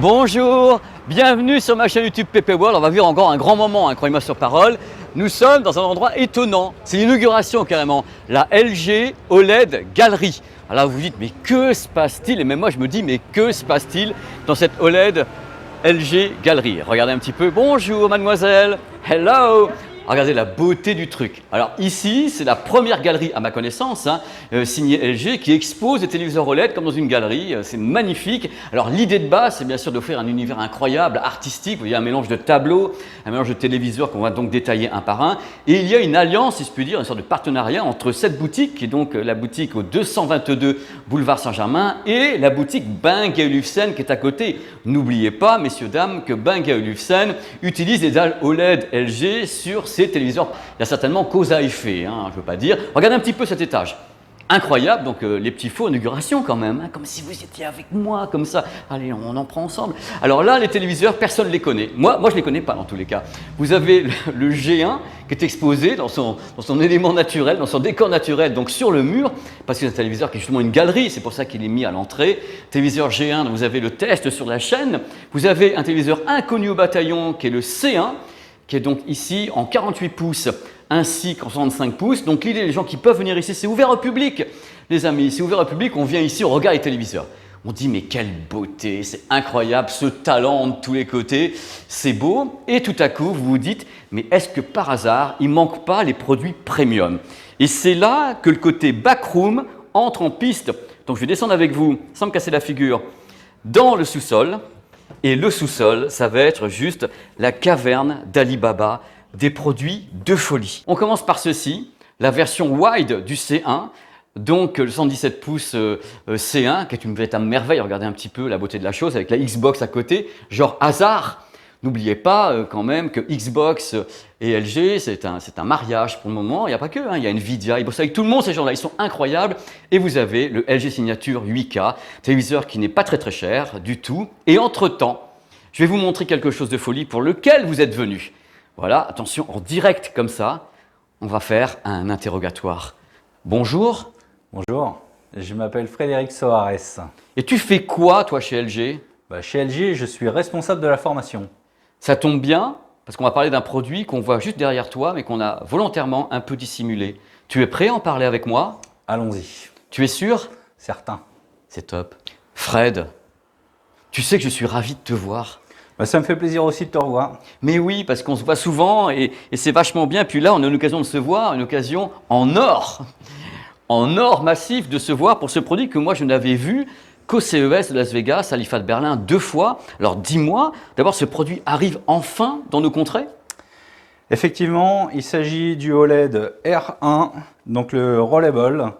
Bonjour, bienvenue sur ma chaîne YouTube PP World. On va vivre encore un grand moment, croyez-moi sur parole. Nous sommes dans un endroit étonnant, c'est l'inauguration carrément, la LG OLED Gallery. Alors là vous vous dites mais que se passe-t-il? Et même moi je me dis mais que se passe-t-il dans cette OLED LG Gallery? Regardez un petit peu, bonjour mademoiselle, hello. Regardez la beauté du truc. Alors ici, c'est la première galerie à ma connaissance, signée LG, qui expose des téléviseurs OLED comme dans une galerie. C'est magnifique. Alors l'idée de base, c'est bien sûr d'offrir un univers incroyable, artistique. Vous voyez, un mélange de tableaux, un mélange de téléviseurs qu'on va donc détailler un par un. Et il y a une alliance, si je puis dire, une sorte de partenariat entre cette boutique, qui est donc la boutique au 222 boulevard Saint-Germain, et la boutique Bang & Olufsen qui est à côté. N'oubliez pas, messieurs, dames, que Bang & Olufsen utilise des dalles OLED LG sur ces téléviseurs. Il y a certainement cause à effet, je ne veux pas dire. Regardez un petit peu cet étage. Incroyable, donc les petits faux inaugurations quand même, comme si vous étiez avec moi, comme ça. Allez, on en prend ensemble. Alors là, les téléviseurs, personne ne les connaît. Moi je ne les connais pas dans tous les cas. Vous avez le G1 qui est exposé dans son élément naturel, dans son décor naturel, donc sur le mur, parce que c'est un téléviseur qui est justement une galerie, c'est pour ça qu'il est mis à l'entrée. Téléviseur G1, donc vous avez le test sur la chaîne. Vous avez un téléviseur inconnu au bataillon qui est le C1, qui est donc ici en 48 pouces ainsi qu'en 65 pouces. Donc l'idée des gens qui peuvent venir ici, c'est ouvert au public, les amis. C'est ouvert au public, on vient ici, on regarde les téléviseurs. On dit mais quelle beauté, c'est incroyable, ce talent de tous les côtés, c'est beau. Et tout à coup, vous vous dites, mais est-ce que par hasard, il ne manque pas les produits premium? Et c'est là que le côté backroom entre en piste. Donc je vais descendre avec vous, sans me casser la figure, dans le sous-sol. Et le sous-sol, ça va être juste la caverne d'Ali Baba, des produits de folie. On commence par ceci, la version wide du C1, donc le 117 pouces C1, qui est une véritable merveille. Regardez un petit peu la beauté de la chose, avec la Xbox à côté, genre hasard. N'oubliez pas quand même que Xbox et LG, c'est un mariage pour le moment. Il n'y a pas que, il y a Nvidia, ils bossent avec tout le monde, ces gens-là, ils sont incroyables. Et vous avez le LG Signature 8K, téléviseur qui n'est pas très cher du tout. Et entre-temps, je vais vous montrer quelque chose de folie pour lequel vous êtes venus. Voilà, attention, en direct comme ça, on va faire un interrogatoire. Bonjour. Bonjour, je m'appelle Frédéric Soares. Et tu fais quoi, toi, chez LG? Chez LG, je suis responsable de la formation. Ça tombe bien, parce qu'on va parler d'un produit qu'on voit juste derrière toi, mais qu'on a volontairement un peu dissimulé. Tu es prêt à en parler avec moi? Allons-y. Tu es sûr? Certain. C'est top. Fred, tu sais que je suis ravi de te voir. Ça me fait plaisir aussi de te revoir. Mais oui, parce qu'on se voit souvent et c'est vachement bien. Puis là, on a une occasion de se voir, une occasion en or massif de se voir pour ce produit que moi je n'avais vu qu'au CES de Las Vegas, à l'IFA de Berlin 2 fois. Alors dis-moi, d'abord ce produit arrive enfin dans nos contrées? Effectivement, il s'agit du OLED R1, donc le Rollable,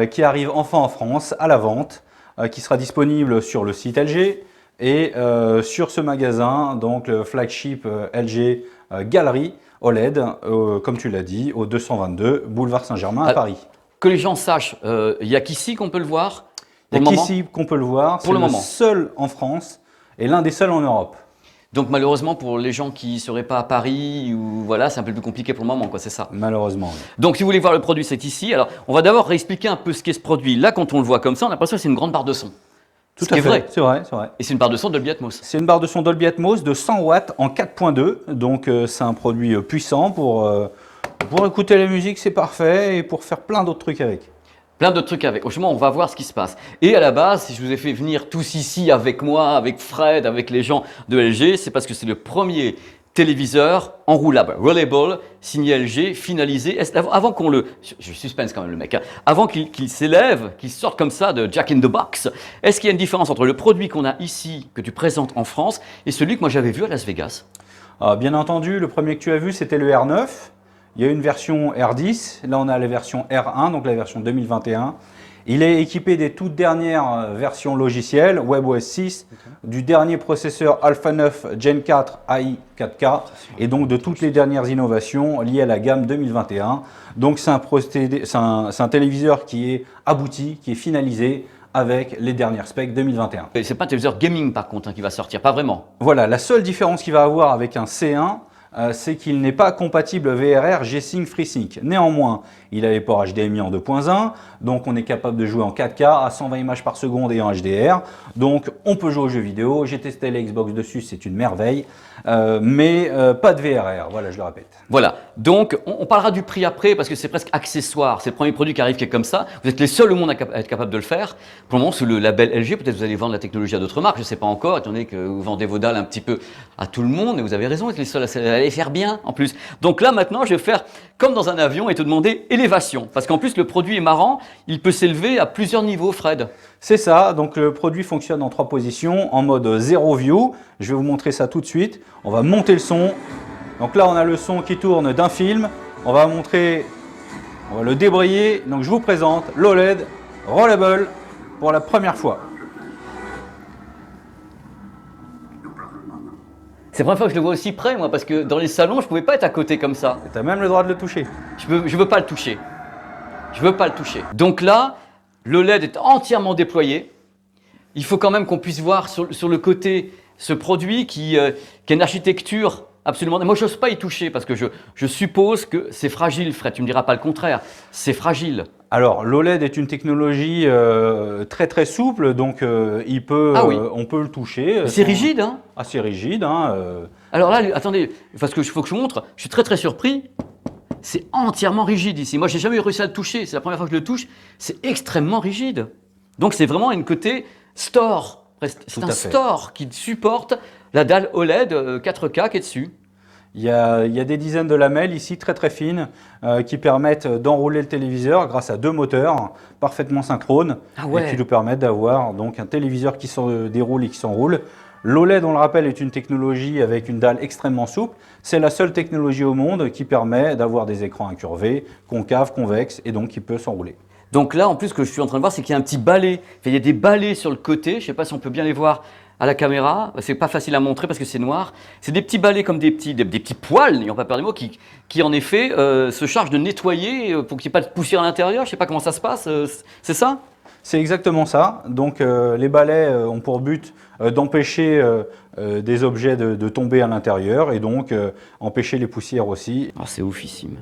qui arrive enfin en France à la vente, qui sera disponible sur le site LG et sur ce magasin, donc le flagship LG Gallery OLED, comme tu l'as dit, au 222 boulevard Saint-Germain à Paris. Que les gens sachent, il n'y a qu'ici qu'on peut le voir? Il n'y a qu'ici qu'on peut le voir, c'est le seul en France et l'un des seuls en Europe. Donc malheureusement pour les gens qui ne seraient pas à Paris, ou voilà, c'est un peu plus compliqué pour le moment, c'est ça? Malheureusement, oui. Donc si vous voulez voir le produit, c'est ici. Alors on va d'abord réexpliquer un peu ce qu'est ce produit. Là, quand on le voit comme ça, on a l'impression que c'est une grande barre de son. Tout à fait, c'est vrai. Et c'est une barre de son Dolby Atmos. C'est une barre de son Dolby Atmos de 100 watts en 4.2, donc c'est un produit puissant pour écouter la musique, c'est parfait, et pour faire plein d'autres trucs avec. Plein d'autres trucs avec. Franchement, on va voir ce qui se passe. Et à la base, si je vous ai fait venir tous ici avec moi, avec Fred, avec les gens de LG, c'est parce que c'est le premier téléviseur enroulable, rollable, signé LG, finalisé. Avant qu'on le... Je suspense quand même le mec. Avant qu'il s'élève, qu'il sorte comme ça de Jack in the Box, est-ce qu'il y a une différence entre le produit qu'on a ici, que tu présentes en France, et celui que moi j'avais vu à Las Vegas? Bien entendu, le premier que tu as vu, c'était le R9. Il y a une version R10, là on a la version R1, donc la version 2021. Il est équipé des toutes dernières versions logicielles, WebOS 6, du dernier processeur Alpha 9 Gen 4 AI 4K et donc de toutes les dernières innovations liées à la gamme 2021. Donc c'est un téléviseur qui est abouti, qui est finalisé avec les dernières specs 2021. Et c'est pas un téléviseur gaming par contre qui va sortir, pas vraiment. Voilà, la seule différence qu'il va avoir avec un C1, c'est qu'il n'est pas compatible VRR G-Sync FreeSync. Néanmoins, il a les ports HDMI en 2.1, donc on est capable de jouer en 4K à 120 images par seconde et en HDR. Donc on peut jouer aux jeux vidéo. J'ai testé la Xbox dessus, c'est une merveille, mais pas de VRR, voilà, je le répète. Voilà, donc on parlera du prix après parce que c'est presque accessoire. C'est le premier produit qui arrive qui est comme ça. Vous êtes les seuls au monde à être capable de le faire. Pour le moment, sous le label LG, peut-être vous allez vendre la technologie à d'autres marques, je ne sais pas encore, étant donné que vous vendez vos dalles un petit peu à tout le monde, et vous avez raison, vous êtes les seuls à les faire bien en plus. Donc là, maintenant, je vais faire comme dans un avion et te demander élévation. Parce qu'en plus, le produit est marrant, il peut s'élever à plusieurs niveaux, Fred. C'est ça, donc le produit fonctionne en 3 positions, en mode zero view. Je vais vous montrer ça tout de suite. On va monter le son. Donc là, on a le son qui tourne d'un film. On va le débrayer. Donc je vous présente l'OLED Rollable pour la première fois. C'est la première fois que je le vois aussi près, moi, parce que dans les salons, je ne pouvais pas être à côté comme ça. Tu as même le droit de le toucher. Je veux pas le toucher. Je veux pas le toucher. Donc là, le LED est entièrement déployé. Il faut quand même qu'on puisse voir sur le côté ce produit qui a une architecture absolument... Moi, je n'ose pas y toucher parce que je suppose que c'est fragile, Fred. Tu ne me diras pas le contraire. C'est fragile. Alors, l'OLED est une technologie très très souple, donc on peut le toucher. C'est rigide, hein? Assez rigide. Hein, Alors là, attendez, parce qu'il faut que je vous montre. Je suis très très surpris. C'est entièrement rigide ici. Moi, j'ai jamais réussi à le toucher. C'est la première fois que je le touche. C'est extrêmement rigide. Donc, c'est vraiment une côté store. C'est un store qui supporte la dalle OLED 4K qui est dessus. Il y a des dizaines de lamelles ici, très très fines, qui permettent d'enrouler le téléviseur grâce à 2 moteurs parfaitement synchrones et qui nous permettent d'avoir donc un téléviseur qui se déroule et qui s'enroule. L'OLED, on le rappelle, est une technologie avec une dalle extrêmement souple. C'est la seule technologie au monde qui permet d'avoir des écrans incurvés, concaves, convexes et donc qui peut s'enrouler. Donc là, en plus, ce que je suis en train de voir, c'est qu'il y a un petit balai. Enfin, il y a des balais sur le côté. Je ne sais pas si on peut bien les voir à la caméra. C'est pas facile à montrer parce que c'est noir. C'est des petits balais comme des petits poils, n'ayons pas peur des mots, qui en effet se chargent de nettoyer pour qu'il n'y ait pas de poussière à l'intérieur. Je ne sais pas comment ça se passe. C'est ça ? C'est exactement ça. Donc les balais ont pour but d'empêcher des objets de tomber à l'intérieur et donc empêcher les poussières aussi. Oh, c'est oufissime.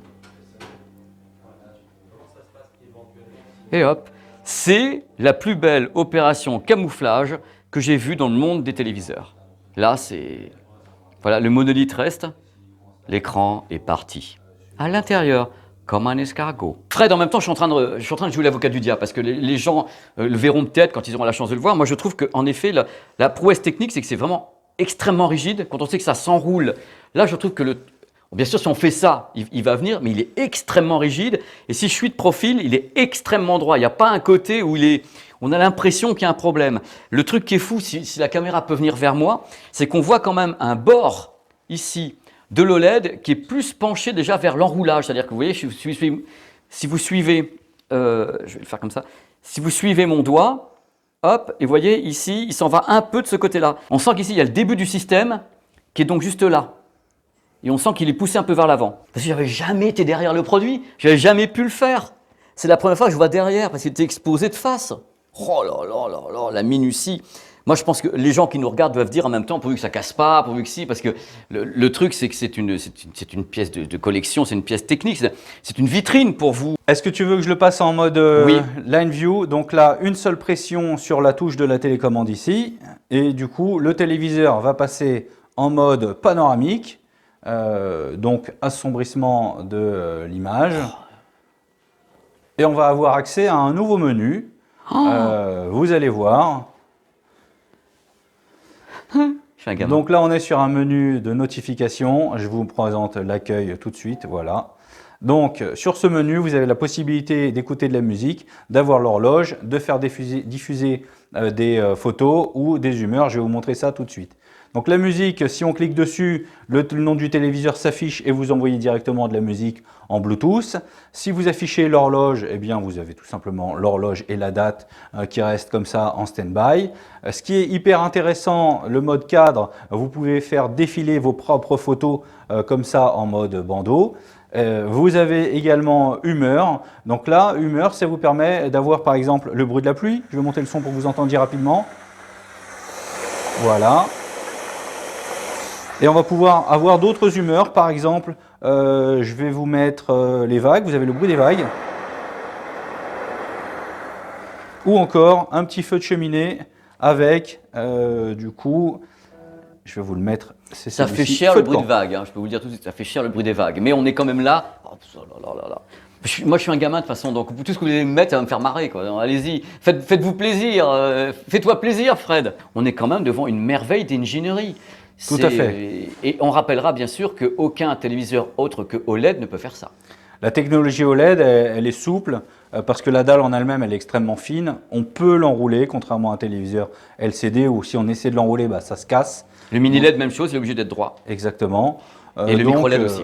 Et hop, c'est la plus belle opération camouflage que j'ai vue dans le monde des téléviseurs. Là, c'est... Voilà, le monolithe reste, l'écran est parti. À l'intérieur, comme un escargot. Fred, en même temps, je suis en train de jouer l'avocat du diable, parce que les gens le verront peut-être quand ils auront la chance de le voir. Moi, je trouve qu'en effet, la prouesse technique, c'est que c'est vraiment extrêmement rigide. Quand on sait que ça s'enroule, là, je trouve que bien sûr, si on fait ça, il va venir, mais il est extrêmement rigide. Et si je suis de profil, il est extrêmement droit. Il n'y a pas un côté où on a l'impression qu'il y a un problème. Le truc qui est fou, si la caméra peut venir vers moi, c'est qu'on voit quand même un bord ici de l'OLED qui est plus penché déjà vers l'enroulage. C'est-à-dire que vous voyez, si vous suivez, je vais le faire comme ça, si vous suivez mon doigt, hop, et vous voyez ici, il s'en va un peu de ce côté-là. On sent qu'ici, il y a le début du système qui est donc juste là. Et on sent qu'il est poussé un peu vers l'avant. Parce que j'avais jamais été derrière le produit, j'avais jamais pu le faire. C'est la première fois que je vois derrière parce qu'il était exposé de face. Oh là là là là, la minutie. Moi, je pense que les gens qui nous regardent doivent dire en même temps, pourvu que ça casse pas, pourvu que si, parce que le truc, c'est que c'est une pièce de collection, c'est une pièce technique, c'est une vitrine pour vous. Est-ce que tu veux que je le passe en mode oui. Line View? Donc là, une seule pression sur la touche de la télécommande ici, et du coup, le téléviseur va passer en mode panoramique. Donc assombrissement de l'image et on va avoir accès à un nouveau menu. Vous allez voir. Donc là on est sur un menu de notification. Je vous présente l'accueil tout de suite. Voilà. Donc sur ce menu vous avez la possibilité d'écouter de la musique, d'avoir l'horloge, de faire diffuser des photos ou des humeurs. Je vais vous montrer ça tout de suite. Donc la musique, si on clique dessus, le nom du téléviseur s'affiche et vous envoyez directement de la musique en Bluetooth. Si vous affichez l'horloge, eh bien vous avez tout simplement l'horloge et la date qui restent comme ça en stand-by. Ce qui est hyper intéressant, le mode cadre, vous pouvez faire défiler vos propres photos comme ça en mode bandeau. Vous avez également humeur. Donc là, humeur, ça vous permet d'avoir par exemple le bruit de la pluie. Je vais monter le son pour que vous entendiez rapidement. Voilà. Et on va pouvoir avoir d'autres humeurs. Par exemple, je vais vous mettre les vagues. Vous avez le bruit des vagues. Ou encore un petit feu de cheminée avec, du coup, je vais vous le mettre. Ça fait cher le bruit de vagues, hein, je peux vous le dire tout de suite, ça fait cher le bruit des vagues. Mais on est quand même là. Oh, là, là, là. Moi, je suis un gamin de toute façon, donc tout ce que vous allez me mettre, ça va me faire marrer, quoi. Allez-y, faites-vous plaisir, fais-toi plaisir, Fred. On est quand même devant une merveille d'ingénierie. Tout à fait. Et on rappellera bien sûr qu'aucun téléviseur autre que OLED ne peut faire ça. La technologie OLED, elle est souple parce que la dalle en elle-même, elle est extrêmement fine. On peut l'enrouler, contrairement à un téléviseur LCD où si on essaie de l'enrouler, bah, ça se casse. Le mini LED, même chose, il est obligé d'être droit. Exactement. Et le micro LED aussi.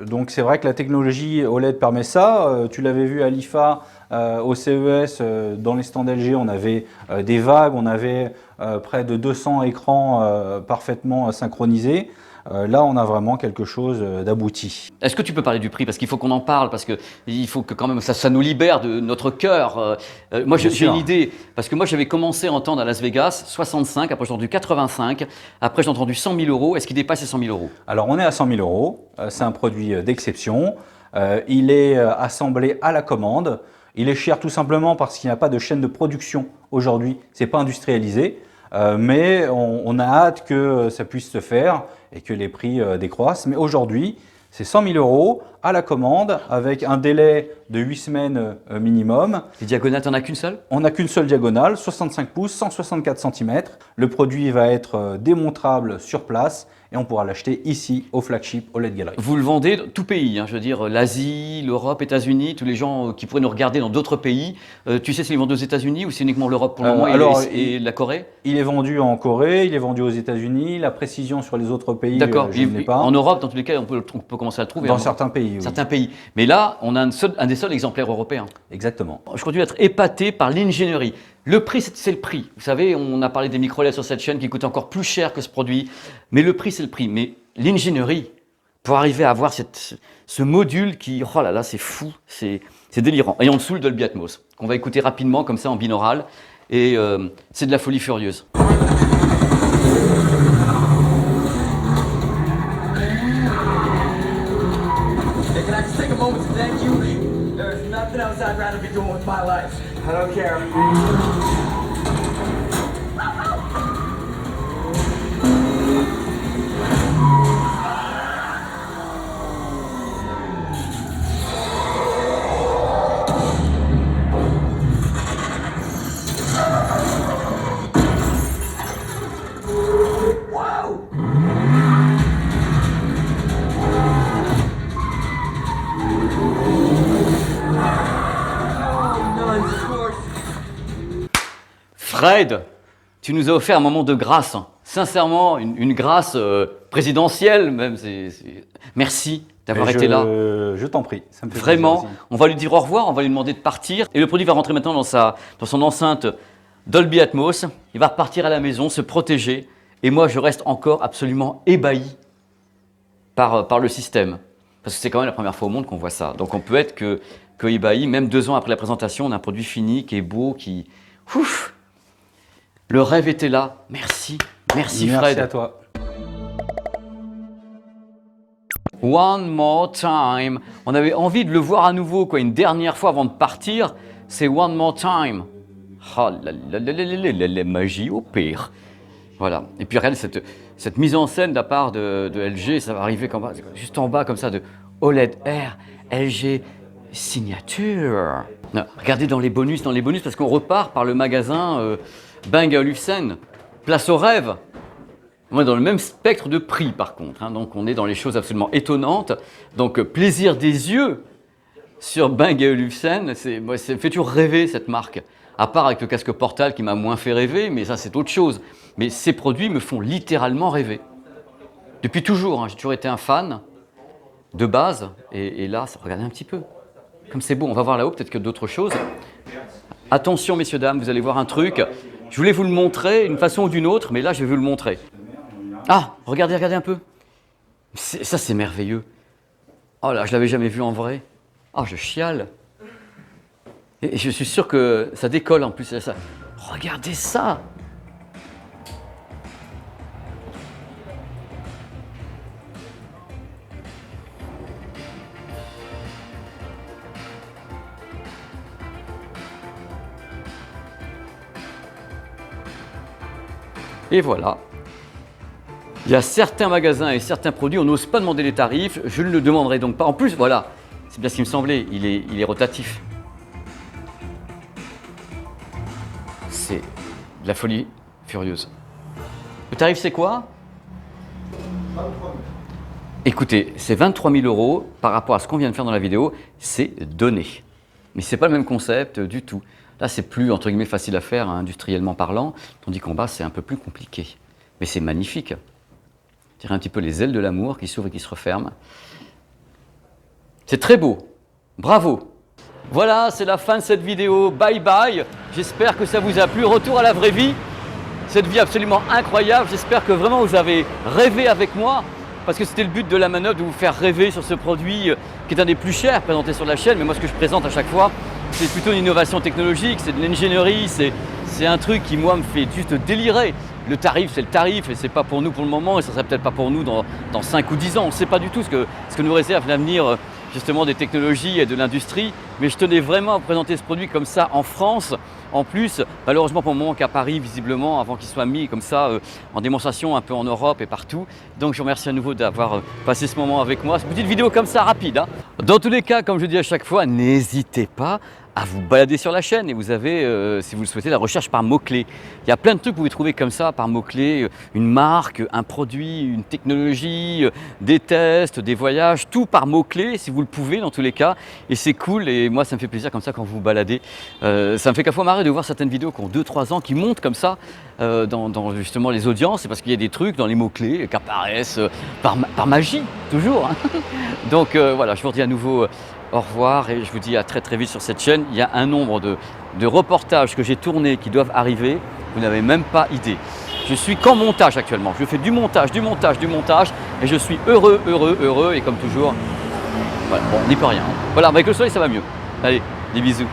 Donc c'est vrai que la technologie OLED permet ça. Tu l'avais vu à l'IFA, au CES, dans les stands LG, on avait des vagues, on avait près de 200 écrans parfaitement synchronisés. Là, on a vraiment quelque chose d'abouti. Est-ce que tu peux parler du prix? Parce qu'il faut qu'on en parle, parce qu'il faut que quand même ça nous libère de notre cœur. Moi, j'ai une idée, parce que moi, j'avais commencé à entendre à Las Vegas 65, après j'ai entendu 85, après j'ai entendu 100 000 euros. Est-ce qu'il dépasse les 100 000 euros? Alors, on est à 100 000 euros. C'est un produit d'exception. Il est assemblé à la commande. Il est cher tout simplement parce qu'il n'y a pas de chaîne de production aujourd'hui. Ce n'est pas industrialisé. Mais on a hâte que ça puisse se faire et que les prix décroissent. Mais aujourd'hui, c'est 100 000 euros à la commande avec un délai de 8 semaines minimum. Les diagonales, tu n'en as qu'une seule? On n'a qu'une seule diagonale, 65 pouces, 164 cm. Le produit va être démontrable sur place et on pourra l'acheter ici au flagship OLED Gallery. Vous le vendez dans tout pays, hein, je veux dire l'Asie, l'Europe, États-Unis, tous les gens qui pourraient nous regarder dans d'autres pays. Tu sais s'il est vendu aux États-Unis ou c'est uniquement l'Europe pour le moment et la Corée? Il est vendu en Corée, il est vendu aux États-Unis. La précision sur les autres pays, je ne l'ai pas. En Europe, dans tous les cas, on peut commencer à le trouver. Dans certains pays, oui. Certains pays. Mais là, on a un des seuls exemplaires européens. Exactement. Je continue à être épaté par l'ingénierie. Le prix, c'est le prix. Vous savez, on a parlé des micro-LED sur cette chaîne qui coûtent encore plus cher que ce produit. Mais le prix, c'est le prix. Mais l'ingénierie, pour arriver à avoir ce module qui, oh là là, c'est fou, c'est délirant. Et en dessous, le Dolby Atmos, qu'on va écouter rapidement, comme ça, en binaural. Et c'est de la folie furieuse. Nothing else I'd rather be doing with my life. I don't care. Fred, tu nous as offert un moment de grâce, hein. Sincèrement, une grâce présidentielle même. Merci d'avoir été là. Je t'en prie, ça me fait vraiment. plaisir aussi. On va lui dire au revoir, on va lui demander de partir. Et le produit va rentrer maintenant dans son enceinte Dolby Atmos. Il va repartir à la maison, se protéger. Et moi, je reste encore absolument ébahi par le système. Parce que c'est quand même la première fois au monde qu'on voit ça. Donc on peut être que ébahi, même 2 ans après la présentation, on a un produit fini, qui est beau, qui... Ouf, le rêve était là. Merci Fred. Merci à toi. One more time. On avait envie de le voir à nouveau, quoi, une dernière fois avant de partir. C'est one more time. Oh, la magie opère. Voilà. Et puis regardez cette mise en scène de la part de LG, ça va arriver juste en bas comme ça, de OLED R, LG Signature. Non, regardez dans les bonus, parce qu'on repart par le magasin Bang & Olufsen. Place au rêve. On est dans le même spectre de prix par contre, hein. Donc on est dans les choses absolument étonnantes. Donc plaisir des yeux sur Bang & Olufsen, ça me fait toujours rêver cette marque. À part avec le casque Portal qui m'a moins fait rêver, mais ça c'est autre chose. Mais ces produits me font littéralement rêver. Depuis toujours, hein, j'ai toujours été un fan de base. Et là, regardez un petit peu. Comme c'est beau, on va voir là-haut peut-être que d'autres choses. Attention messieurs, dames, vous allez voir un truc. Je voulais vous le montrer d'une façon ou d'une autre, mais là je vais vous le montrer. Ah, regardez un peu. Ça c'est merveilleux. Oh là, je l'avais jamais vu en vrai. Oh, je chiale. Et je suis sûr que ça décolle en plus. Ça. Regardez ça. Et voilà. Il y a certains magasins et certains produits, on n'ose pas demander les tarifs, je ne le demanderai donc pas. En plus, voilà, c'est bien ce qui me semblait, il est rotatif. C'est de la folie furieuse. Le tarif, c'est quoi? 23 000. Écoutez, c'est 23 000 € par rapport à ce qu'on vient de faire dans la vidéo, c'est donné. Mais ce n'est pas le même concept du tout. Là, c'est plus, entre guillemets, facile à faire, hein, industriellement parlant, tandis qu'en bas, c'est un peu plus compliqué. Mais c'est magnifique. On dirait un petit peu les ailes de l'amour qui s'ouvrent et qui se referment. C'est très beau. Bravo. Voilà, c'est la fin de cette vidéo. Bye bye. J'espère que ça vous a plu. Retour à la vraie vie. Cette vie absolument incroyable. J'espère que vraiment vous avez rêvé avec moi. Parce que c'était le but de la manœuvre, de vous faire rêver sur ce produit qui est un des plus chers présentés sur la chaîne. Mais moi, ce que je présente à chaque fois, c'est plutôt une innovation technologique, c'est de l'ingénierie, c'est un truc qui, moi, me fait juste délirer. Le tarif, c'est le tarif et c'est pas pour nous pour le moment et ça sera peut-être pas pour nous dans 5 ou 10 ans. On ne sait pas du tout ce que nous réserve l'avenir justement des technologies et de l'industrie. Mais je tenais vraiment à présenter ce produit comme ça en France. En plus, malheureusement pour le moment qu'à Paris, visiblement, avant qu'il soit mis comme ça en démonstration un peu en Europe et partout. Donc je vous remercie à nouveau d'avoir passé ce moment avec moi. C'est une petite vidéo comme ça, rapide, hein. Dans tous les cas, comme je dis à chaque fois, n'hésitez pas à vous balader sur la chaîne et vous avez, si vous le souhaitez, la recherche par mots-clés. Il y a plein de trucs que vous pouvez trouver comme ça par mots-clés, une marque, un produit, une technologie, des tests, des voyages, tout par mots-clés si vous le pouvez dans tous les cas. Et c'est cool et moi ça me fait plaisir comme ça quand vous vous baladez. Ça me fait qu'à fois marrer de voir certaines vidéos qui ont 2-3 ans, qui montent comme ça dans justement les audiences. C'est parce qu'il y a des trucs dans les mots-clés qui apparaissent par magie, toujours. Hein. Donc voilà, je vous redis à nouveau au revoir et je vous dis à très très vite sur cette chaîne. Il y a un nombre de reportages que j'ai tournés qui doivent arriver, vous n'avez même pas idée. Je suis qu'en montage actuellement, je fais du montage et je suis heureux et comme toujours, voilà, bon, on n'y peut rien. Voilà, avec le soleil ça va mieux. Allez, des bisous.